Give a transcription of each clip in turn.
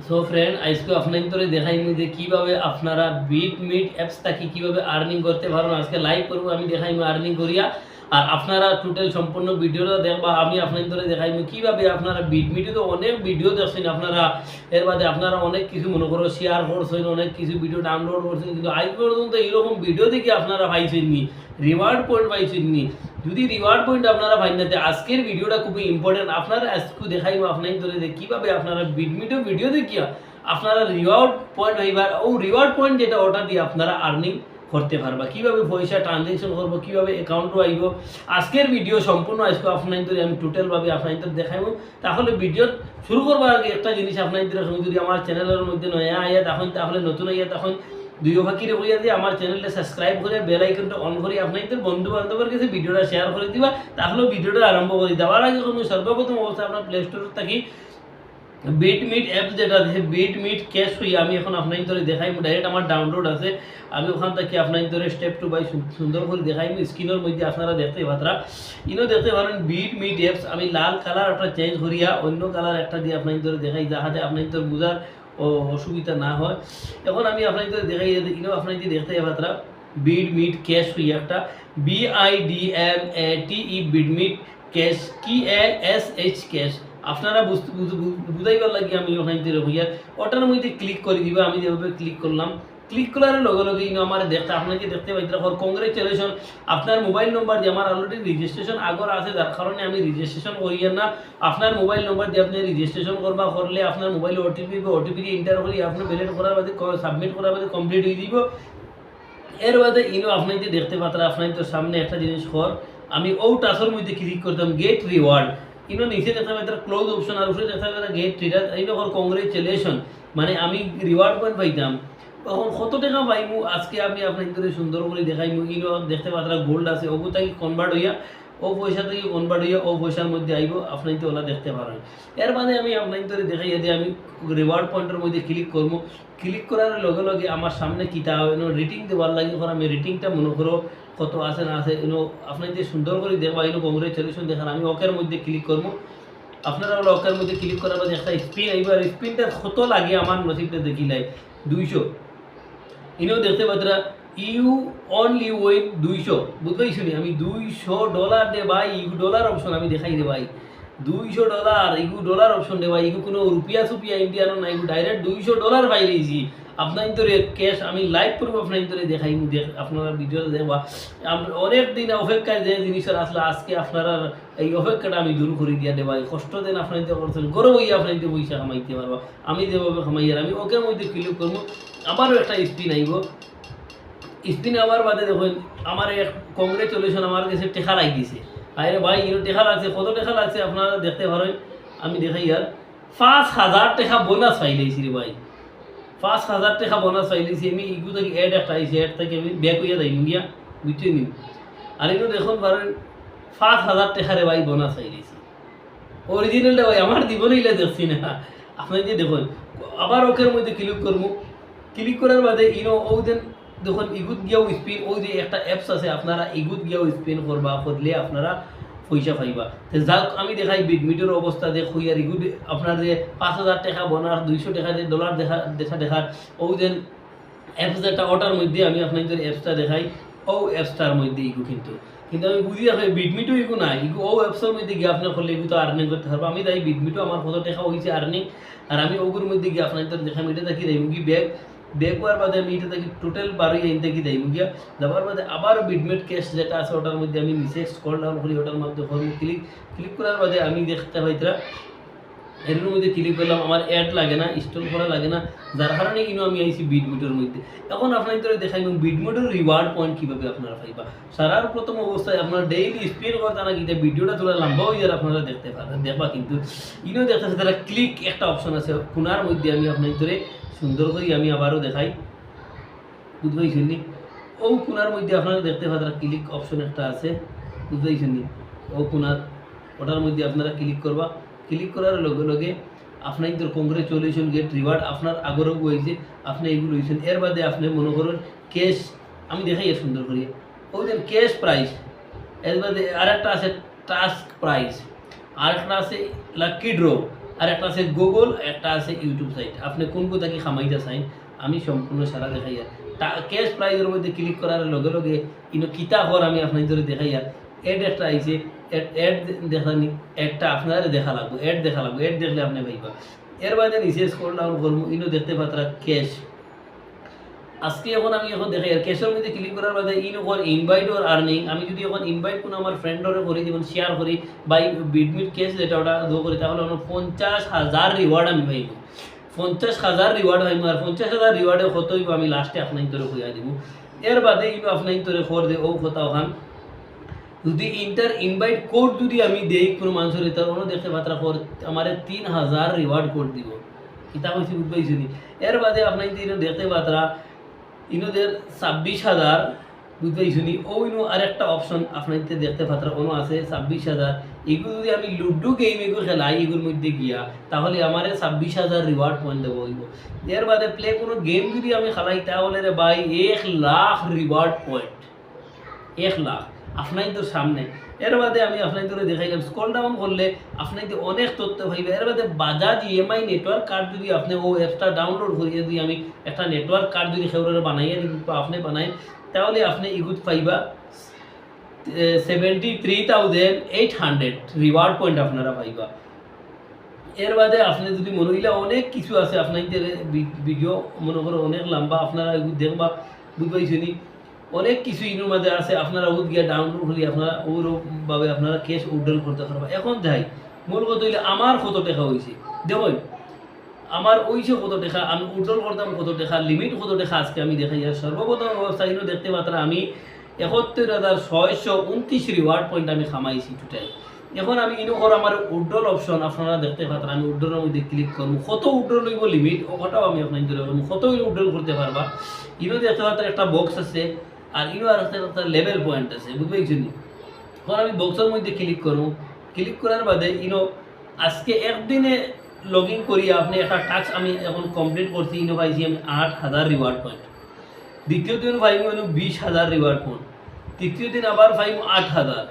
So friend আজকে আপনাদের দেখাইমু যে কিভাবে আপনারা বিটমিট অ্যাপস থেকে কিভাবে আর্নিং করতে পারেন। আজকে লাইভ করবো, আমি দেখাইমু আর্নিং করিয়া, আর আপনারা টোটাল সম্পূর্ণ ভিডিওটা দেখবা। আমি আপনাদের দেখাইমু কিভাবে আপনারা বিটমিটে তো অনেক ভিডিও দেখছেন আপনারা, এর বাদে আপনারা অনেক কিছু মনে করো শেয়ার করছেন, অনেক কিছু ভিডিও ডাউনলোড করছেন, কিন্তু আজ পর্যন্ত এইরকম ভিডিও দেখে আপনারা পাইছেন নি, রিওয়ার্ড পয়েন্ট পাইছেন নি। যদি রিওয়ার্ড পয়েন্ট আপনারা পাইন না, আজকের ভিডিওটা খুবই ইম্পর্টেন্ট। আপনারা আজকে দেখাইবো আপনাদের যে কিভাবে আপনারা বিটমিটের ভিডিও দেখিয়া আপনারা রিওয়ার্ড পয়েন্ট হইবার, ও রিওয়ার্ড পয়েন্ট যেটা ওটা দিয়ে আপনারা আর্নিং করতে পারবা, কিভাবে পয়সা ট্রানজেকশন করবো, কিভাবে অ্যাকাউন্টও আইব। আজকের ভিডিও সম্পূর্ণ আজকে আপনাদের আমি টোটালভাবে আপনাদের দেখাইবো। তাহলে ভিডিও শুরু করবার আগে একটা জিনিস আপনাদের যদি আমার চ্যানেলের মধ্যে নয়া আইয়া তখন, তাহলে নতুন আইয়া তখন দুই ফাঁকিরে হইয়া দিয়ে আমার চ্যানেলটা সাবস্ক্রাইব করে বেল আইকনটা অন করে আপনাদের বন্ধু বান্ধবের কাছে ভিডিওটা শেয়ার করে দিবা। তাহলে ভিডিওটা আরম্ভ করে দেওয়ার আগে কোনো সর্বপ্রথম অবস্থা আপনার প্লে স্টোর থাকি বিটমিট অ্যাপস যেটা আছে বিটমিট ক্যাশ হইয়া আমি এখন আপনাদের দেখাইমু। ডাইরেক্ট আমার ডাউনলোড আছে, আমি ওখান থেকে আপনাদের স্টেপ টু বাই সুন্দর করে দেখাইমু। স্ক্রিনের মধ্যে আপনারা দেখতে পাত্রা ইনও দেখতে পারেন বিটমিট অ্যাপস। আমি লাল কালার একটা চেঞ্জ করিয়া অন্য কালার একটা দিয়ে আপনাদের দেখাই, যাহাতে আপনাদের বুঝার অসুবিধা না হয়। এখন আমি আপনাদের দেখাই ইনও আপনাদের দেখতে পাত্রা বিটমিট ক্যাশ হইয়া একটা BIDMATE বিটমিট ক্যাশ কি এস ক্যাশ। আপনারা বুঝাইবার লাগে আমি ওখান থেকে হইয়া ওটার মধ্যে ক্লিক করে দিবা। আমি যেভাবে ক্লিক করলাম, ক্লিক করার লগে লগে ইনো আমার দেখতে আপনাকে দেখতে পাইতে কংগ্রেচুলেশন। আপনার মোবাইল নম্বর দিয়ে আমার অলরেডি রেজিস্ট্রেশন আগর আছে, যার কারণে আমি রেজিস্ট্রেশন করিয়া না। আপনার মোবাইল নম্বর দিয়ে আপনি রেজিস্ট্রেশন করবা, করলে আপনার মোবাইলে ওটিপি বা ওটিপি দিয়ে এন্টার করি আপনি বেলেট করার বাদে সাবমিট করার বাদে কমপ্লিট হয়ে দিব। এর বাদে ইনো আপনাদের দেখতে পাত্রা আপনাদের সামনে একটা জিনিস কর, আমি ও টাচের মধ্যে ক্লিক করতাম গেট রিওয়ার্ড। ইনো নিচে দেখা পাইতে ক্লোজ অপশন, আর উপরে দেখা পাইতে গেট রিওয়ার্ড। এই নকর কংগ্রেচুলেশন, মানে আমি রিওয়ার্ড পয়েন্ট পাইতাম। তখন কত টাকা পাইমু আজকে আমি আপনাদের সুন্দর করে দেখাইমু। ইনো দেখতে পাত্রা গোল্ড আছে, ওগু থেকে কনভার্ট হইয়া ও পয়সা থেকে কনভার্ট হইয়া ও পয়সার মধ্যে আইব, আপনাদের ওলা দেখতে পারেন। এর বাদে আমি আপনাদের দেখাইয়া দিয়ে আমি রিওয়ার্ড পয়েন্টের মধ্যে ক্লিক করবো। ক্লিক করার লগে লগে আমার সামনে কিতা রেটিং দেওয়ার লাগে, আমি রেটিংটা মনে করো কত আছে না আছে ইনো আপনাদের সুন্দর করে দেখবা। ইনো কংগ্রেচুলেশন দেখান, আমি ওকের মধ্যে ক্লিক করবো। আপনারা ওকের মধ্যে ক্লিক করার বাদে একটা স্পিন আইব, আর স্পিনটা কত লাগে আমার নসিবটা দেখিলাই 200। ইনেও দেখতে পাত্রা ইউ অনলি উইন 200, বুঝতেই শুনি আমি $200 দে ভাই। ইউ ডলার অপশন আমি দেখাই দে ভাই, $200 ইগু ডলার অপশন দে ভাই। ইগু কোনো রুপিয়া সুপিয়া ইন্ডিয়ানো না, ইগু ডাইরেক্ট $200 পাই লইছি। আপনার তোর ক্যাশ আমি লাইভ করবো, আপনার তোরে দেখাই আপনারা ভিডিওটা দেখবা। অনেক দিন অপেক্ষায় যে জিনিসের আসলে আজকে আপনারা এই অপেক্ষাটা আমি দূর করে দিয়া দেবাই। কষ্ট দিন আপনাদের করছেন, গরম হইয়া আপনাদের পয়সা কামাইতে পারবা। আমি যেভাবে কামাই আর আমি ওকের মধ্যে ক্লিক করবো। আমারও একটা স্পিন আইব, স্পিন আবার বাদে দেখুন আমার এক কংগ্রেচুলেশন আমার কাছে টেকা লাগিয়েছে। আরে ভাই ইনো টেকা লাগছে, কত টেকা লাগছে আপনারা দেখতে পারেন। আমি দেখাই আর 5,000 টাকা বোনাস পাইলেছি রে ভাই, 5,000 টাকা বোনাস পাইলেছি আমি। ইগু থেকে অ্যাড একটা আইসি, অ্যাড থেকে আমি ব্যাক হইয়া যাই ইন্ডিয়া, বুঝতে নি। আর ইনো দেখুন পারেন 5,000 টাকা রে ভাই বোনাস পাইলেছি। অরিজিনালটা ভাই আমার জীবনেইলে দেখছি না। আপনি যে দেখুন আবার ওকের মধ্যে ক্লিক করবো। ক্লিক করার বাদে ইনো ও দেন দেখুন ইগুত গিয়াও স্পিন, ওই যে একটা অ্যাপস আছে আপনারা ইগুত গিয়াও স্পিন করবা, করলে আপনারা পয়সা পাইবা। তো যাক আমি দেখাই বিটমিটের অবস্থা দেখ হই আর ইগুত আপনার যে 5,000 টাকা বোনাস, 200 টাকা যে ডলার দেখার ও যে অ্যাপস যেটা ওটার মধ্যে আমি আপনাদের অ্যাপসটা দেখাই। ও অ্যাপসটার মধ্যে ইগু কিন্তু আমি বুঝি রাখি বিটমিটও ইগু না, ইগু ও অ্যাপসের মধ্যে গিয়ে আপনার করলে ইগু তো আর্নিং করতে পারবো। আমি তাই বিটমিটও আমার কত টাকা হয়েছে আর্নিং, আর আমি ওগুর মধ্যে গিয়ে আপনাদের দেখাই। এটা দেখি দেয় মুগি ব্যাগ হওয়ার বাদে আমি এটা থেকে টোটাল 12 ইন থেকে দেয় মুগিয়া যাবার বাদে আবার বিটমিট ক্যাশ যেটা আছে ওটার মধ্যে আমি নিচে স্ক্রল ডাউন করি, ওটার মধ্যে ক্লিক করার বাদে আমি দেখতে পাইতরা এর মধ্যে ক্লিক করলাম। আমার অ্যাড লাগে না, ইনস্টল করা লাগে না, যার কারণে কিন্তু আমি আইছি বিটমিটের মধ্যে। এখন আপনাদের দেখাই বিটমিটের রিওয়ার্ড পয়েন্ট কীভাবে আপনারা পাইবা। সারার প্রথম অবস্থায় আপনারা ডেইলি স্পেন করতে না, কিন্তু ভিডিওটা তোলা লম্বা হয়ে যারা আপনারা দেখতে পারেন দেখবা। কিন্তু ইনো দেখতেছে তারা ক্লিক একটা অপশন আছে কোনার মধ্যে, আমি আপনাদের সুন্দর করে আমি আবারও দেখাই, বুঝতেই শুনি। ও কোনার মধ্যে আপনারা দেখতে পাবেন ক্লিক অপশন একটা আছে, বুঝতেই শুনি। ও কোনার ওটার মধ্যে আপনারা ক্লিক করবা। ক্লিক করার লগে লগে আপনাদের কংগ্রেচুলেশন গেট রিওয়ার্ড আপনার আগরও হয়েছে, আপনি এগুলো হয়েছেন। এর বাদে আপনি মনে করুন ক্যাশ আমি দেখাই সুন্দর করি, ওই যে ক্যাশ প্রাইস। এর বাদে আরেকটা আছে টাস্ক প্রাইস, আরেকটা আছে লাকি ড্র, আর একটা আছে গুগল, একটা আছে ইউটিউব সাইট। আপনি কোন কোথা কি খামাইতে চাই আমি সম্পূর্ণ সারা দেখাইয়া ক্যাশ প্রাইজের মধ্যে ক্লিক করার লগে লগে কিতা হর আমি আপনার ধরে দেখাইয়া এড একটা আইছে, এড দেখানি, একটা আপনার দেখা লাগবে, এড দেখা লাগবে, এড দেখলে আপনি পাইবা। এর বাদে নিচে স্ক্রল ডাউন করবো, দেখতে পাত্রা ক্যাশ। আজকে আমি দেখাই আর ক্যাশের মধ্যে ক্লিক করার বাদে ইনভাইট ওর আর্নিং। আমি যদি এখন ইনভাইট কোনো আমার ফ্রেন্ডরে করি, যেমন শেয়ার করি বা বিডমিট ক্যাশ যেটা ওটা দো করি, তাহলে 50,000 রিওয়ার্ড আমি পাইব। 50,000 রিওয়ার্ড পাইব। আর 50,000 রিওয়ার্ডে কত হইব আমি লাস্টে আপনার তোরে খুঁজা দিব। এর বাদে আপনার তোরে খর দে ও কথা ওখান যদি ইনভাইট কোড যদি আমি দেই কোনো মানুষের, তার দেখতে পাত্রা খর আমার 3,000 রিওয়ার্ড কোড দিব। কিতা হয়েছে বুঝবাইছি। এর বাদে আপনার দেখতে পাত্রা ইনোদের 26,000 বুঝতেই ও আরেকটা অপশন আপনার দেখতে পাত্রা আছে 26,000। এগুলো যদি আমি লুডো গেম এগুলো খেলাই এগুলোর মধ্যে গিয়া, তাহলে আমার 26,000 রিওয়ার্ড পয়েন্ট দেবো হইব। এর বাদে প্লে কোনো গেম যদি আমি খেলাই, তাহলে রে ভাই 1 লাখ রিওয়ার্ড পয়েন্ট, 1 লাখ আপনার তো সামনে। এর বাদে আমি আপনার দেখাইলাম, স্ক্রল ডাউন করলে আপনার অনেক তথ্য পাইবে। এর বাদে বাজাজ ইএমআই নেটওয়ার্ক কার্ড যদি আপনি ও অ্যাপটা ডাউনলোড করিয়ে যদি আমি একটা নেটওয়ার্ক কার্ড যদি সেগুলো বানাইয়া দিন বা আপনি বানাই, তাহলে আপনি ইগুত পাইবা 73,800 রিওয়ার্ড পয়েন্ট আপনারা পাইবা। এর বাদে আপনি যদি মনে হইলে অনেক কিছু আছে আপনার ভিডিও মনে করো অনেক লম্বা, আপনারা এগুলো দেখবা বুঝবাইছি অনেক কিছু ইনোর মধ্যে আছে। আপনারা ওত গিয়ে ডাউনলোড করি আপনারা ওরভাবে আপনারা ক্যাশ উইথড্রল করতে পারবা। এখন যাই মূল কথা হইলে আমার কত টাকা হয়েছে দেখুন, আমার ওইছে কত টাকা, আমি উইথড্রল করতাম কত টাকা, লিমিট কত টাকা আজকে আমি দেখাই। আর সর্বপ্রথম অবস্থা দেখতে পাত্রা আমি 71,629 রিওয়ার্ড পয়েন্ট আমি খামাইছি টোটাল। এখন আমি আমার উইথড্রল অপশন আপনারা দেখতে পাত্রা, আমি উইথড্রলের মধ্যে ক্লিক করবো। কত উইথড্রল হইব লিমিট ওটাও আমি আপনার কত উইথড্রল করতে পারবা। দেখতে পাত্রা একটা বক্স আছে, আর আর একটা লেভেল পয়েন্ট আছে বুঝবেন। এখন আমি বক্সের মধ্যে ক্লিক করবো। ক্লিক করার বাদে আজকে একদিনে লগ ইন করি আপনি একটা টাস্ক আমি এখন কমপ্লিট করছি। পাইছি আমি 8,000 রিওয়ার্ড পয়েন্ট। দ্বিতীয় দিন পাইব 20,000 রিওয়ার্ড পয়েন্ট। তৃতীয় দিন আবার পাইব 8,000।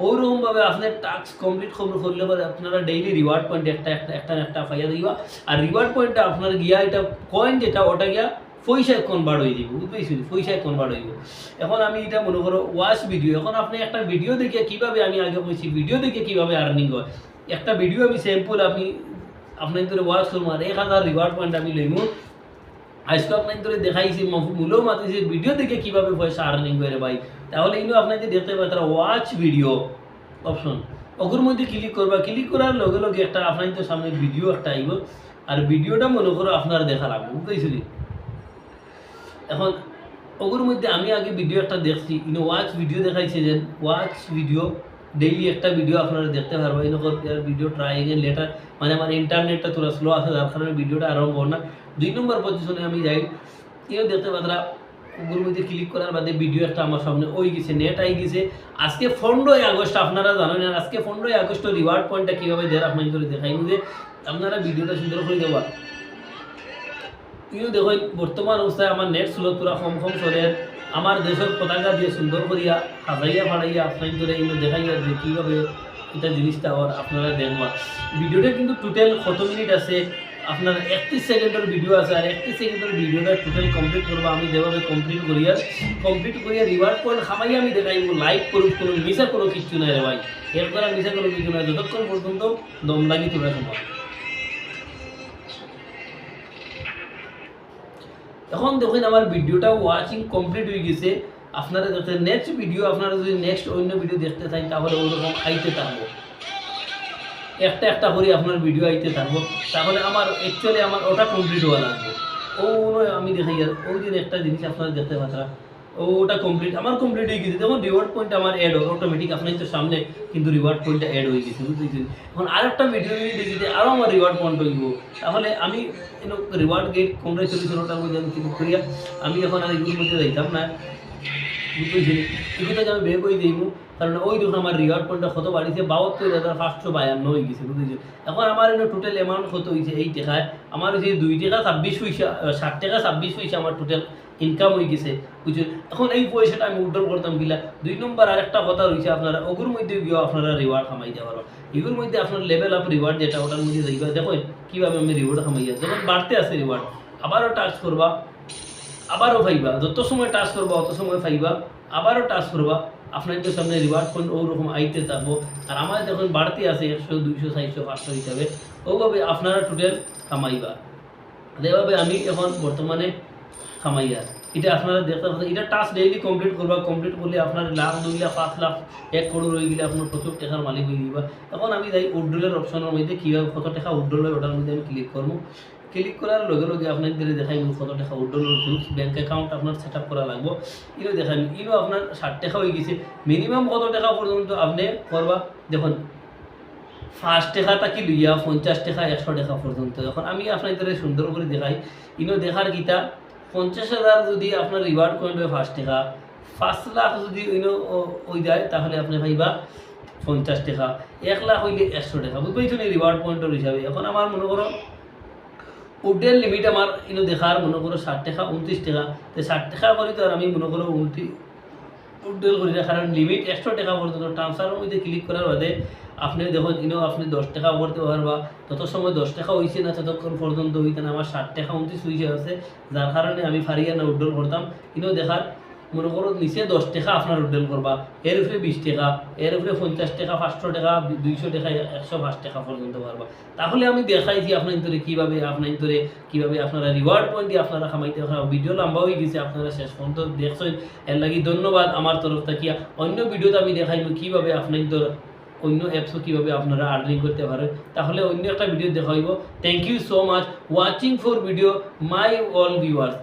ওইরকমভাবে আপনার টাস্ক কমপ্লিট করলে পরে আপনারা ডেইলি রিওয়ার্ড পয়েন্ট একটা পাইয়া দিবা। আর রিওয়ার্ড পয়েন্টটা আপনার গিয়া এটা কয়েন যেটা ওটা গিয়া পয়সায় কনভার্ট হয়ে যাব বুঝতেছি, পয়সায় কনভার্ট হইব। এখন আমি এটা মনে করো ওয়াচ ভিডিও। এখন আপনি একটা ভিডিও দেখে কীভাবে, আমি আগে বলছি ভিডিও দেখে কীভাবে আর্নিং হয়। একটা ভিডিও আমি স্যাম্পল আপনার ধরে ওয়াচ করবো আর 1,000 রিওয়ার্ড পয়েন্ট আমি লইব। আজকে আপনার ধরে দেখাইছি মূলেও মাতিছে ভিডিও দেখে কীভাবে পয়সা আর্নিং করে ভাই। তাহলে আপনাকে দেখতে পাই তারা ওয়াচ ভিডিও অপশন ওগুলোর মধ্যে ক্লিক করবা। ক্লিক করার লগে লগে একটা আপনার তো সামনে ভিডিও একটা আইব, আর ভিডিওটা মনে করো আপনার দেখা লাগবে বুঝতেছি। এখন ওগুলোর মধ্যে আমি আগে ভিডিও একটা দেখছি, ওয়াচ ভিডিও দেখাইছে যে ওয়াচ ভিডিও ডেইলি একটা ভিডিও আপনারা দেখতে পারবো। ভিডিও ট্রাই এগেন লেটার, মানে আমার ইন্টারনেটটা তোরা স্লো আছে যার কারণে ভিডিওটা আরম্ভ কর না। 2 নম্বর পজিশনে আমি যাই, দেখতে পাত্রা ওগুলোর মধ্যে ক্লিক করার বাদে ভিডিও একটা আমার সামনে ওই গেছে, নেট আই গেছে। আজকে 15 আগস্ট আপনারা জানেন, আর আজকে 15 আগস্ট রিওয়ার্ড পয়েন্টটা কীভাবে দেয় আপনার করে দেখাই যে আপনারা ভিডিওটা সুন্দর করে দেওয়া। দেখো বর্তমান অবস্থায় আমার নেট স্লো তোরা কম চলে। আমার দেশের পতাকা দিয়ে সুন্দর করিয়া সাজাইয়া ফাড়াইয়া আপনার ধরে দেখাইয়া যে কীভাবে এটা জিনিসটা আর আপনারা দেখবা। ভিডিওটা কিন্তু টোটাল কত মিনিট আছে আপনার 31 সেকেন্ডের ভিডিও আছে, আর 31 সেকেন্ডের ভিডিওটা টোটাল কমপ্লিট করবো আমি যেভাবে কমপ্লিট করিয়া রিওয়ার্ড পয়েন্ট খামাইয়া আমি দেখাইব। লাইক করুক, কোনো মিশা কোনো কিছু নাই রে ভাই, এর দ্বারা মিশা কোনো কিছু নাই। যতক্ষণ পর্যন্ত দম লাগি তোরা সময়। এখন দেখুন আমার ভিডিওটা ওয়াচিং কমপ্লিট হয়ে গেছে। আপনারা দেখতে নেক্সট ভিডিও, আপনারা যদি নেক্সট অন্য ভিডিও দেখতে চান তাহলে ওইরকম আইতে থাকবো, একটা করে আপনার ভিডিও আইতে থাকবো। তাহলে আমার অ্যাকচুয়ালি আমার ওটা কমপ্লিট হওয়া লাগবে। আমি দেখাই আর ওই দিন একটা জিনিস আপনারা দেখতে পাচ্ছেন, ওটা কমপ্লিট আমার কমপ্লিট হয়ে গেছে। দেখুন রিওয়ার্ড পয়েন্ট আমার অ্যাড হয় অটোমেটিক আপনার তো সামনে, কিন্তু রিওয়ার্ড পয়েন্টটা অ্যাড হয়ে গেছে বুঝতেছেন। এখন আরেকটা ভিডিও যদি দেখি আরও আমার রিওয়ার্ড পয়েন্ট হইব, তাহলে আমি রিওয়ার্ড গেট কংগ্রেচুলেশন ওটার মধ্যে আমি ক্লিক করিয়া আমি এখন আর এগুলোর মধ্যে যাইতাম না বুঝতেছি। এগুলোকে আমি বের করে দিব। কারণ ওই দেখুন আমার রিওয়ার্ড পয়েন্টটা কত বাড়িছে 72,552 হয়ে গেছে বুঝেছেন। এখন আমার এনে টোটাল অ্যামাউন্ট কত হয়েছে এই টাকায় আমার হচ্ছে 2 টাকা 26 পয়সা 60 টাকা 26 পয়সা আমার টোটাল ইনকাম হয়ে গেছে বুঝছেন। এখন এই পয়সাটা আমি উইথড্র করতাম কিলা। 2 নম্বর আরেকটা কথা রয়েছে আপনারা ওগুর মধ্যে গিয়েও আপনারা রিওয়ার্ড কামাইতে পারবেন। এগুলোর মধ্যে আপনার লেভেল আপ রিওয়ার্ড যেটা ওটার মধ্যে যাইবা দেখুন কীভাবে আমি রিওয়ার্ড কামাইয়া যখন বাড়তে আছে রিওয়ার্ড আবারও টাচ করবা আবারও পাইবা, যত সময় টাচ করবা অত সময় পাইবা, আবারও টাচ করবা আপনার তো সামনে রিওয়ার্ড পয়েন্ট ওরকম আইতে থাকবো। আর আমার যখন বাড়তি আছে 100 200 400 500 হিসাবে ওভাবে আপনারা টোটাল কামাইবা। যেভাবে আমি এখন বর্তমানে কামাইয়া এটা আপনারা দেখতে পাচ্ছেন। এটা টাস্ক ডেইলি কমপ্লিট করবা, কমপ্লিট করলে আপনার লাখ 2 লাখ 5 লাখ 1 কোটি হয়ে গেলে আপনার প্রচুর টাকার মালিক হয়ে যাবা। এখন আমি যাই উইথড্রলের অপশনের মধ্যে কীভাবে কত টাকা উইথড্রল হয় ওটার মধ্যে আমি ক্লিক করবো। ক্লিক করার লগে লগে আপনাদের দেখাই কত টাকা উইথড্রল ব্যাঙ্ক অ্যাকাউন্ট আপনার সেট আপ করা লাগবো। ইনো দেখাই ইনো আপনার 60 টাকা হয়ে গেছে। মিনিমাম কত টাকা পর্যন্ত আপনি করবা দেখুন 5 টাকা থাকি লইয়া 50 টাকা 100 টাকা পর্যন্ত। এখন আমি আপনাদের সুন্দর করে দেখাই ইনো দেখার কিতা 50,000 যদি আপনার রিওয়ার্ড পয়েন্ট হয় 5 টাকা, 5 লাখ যদি ইনো হয়ে যায় তাহলে আপনি পাইবা 50 টাকা, 1 লাখ হইলে 100 টাকা বুঝবেন এই রিওয়ার্ড পয়েন্টের হিসাবে। এখন আমার মনে করো উডের লিমিট আমার ইনো দেখার মনে করো 60 টাকা 29 টাকা, তো 60 টাকা করে তো আর আমি মনে করো উডেল করি না, কারণ লিমিট 100 টাকা পর্যন্ত। ট্রান্সফারের মধ্যে ক্লিক করার বাদে আপনি দেখুন ইনো আপনি 10 টাকা করতে পারবা, তত সময় 10 টাকা হয়েছে না ততক্ষণ পর্যন্ত হইতে না আমার 60 টাকা 29 হয়েছে আছে, যার কারণে আমি ফারিয়া না উড্ডল করতাম। ইনো দেখার মনে করো নিচে 10 টাকা আপনার উড্ডল করবা, এর উপরে 20 টাকা, এর উপরে 50 টাকা 500 টাকা 200 টাকা 105 টাকা পর্যন্ত পারবা। তাহলে আমি দেখাইছি আপনার ভিতরে কীভাবে আপনারা রিওয়ার্ড পয়েন্ট দিয়ে আপনারা কামাইতে পারবেন। ভিডিও লম্বা হয়ে গেছে, আপনারা শেষ পর্যন্ত দেখছেন, এর লাগি ধন্যবাদ আমার তরফ থেকে। অন্য ভিডিওতে আমি দেখাইব কীভাবে আপনাদের অন্য অ্যাপসও কীভাবে আপনারা আর্নিং করতে পারেন। তাহলে অন্য একটা ভিডিও দেখাইব। Thank you so much watching for video my all viewers.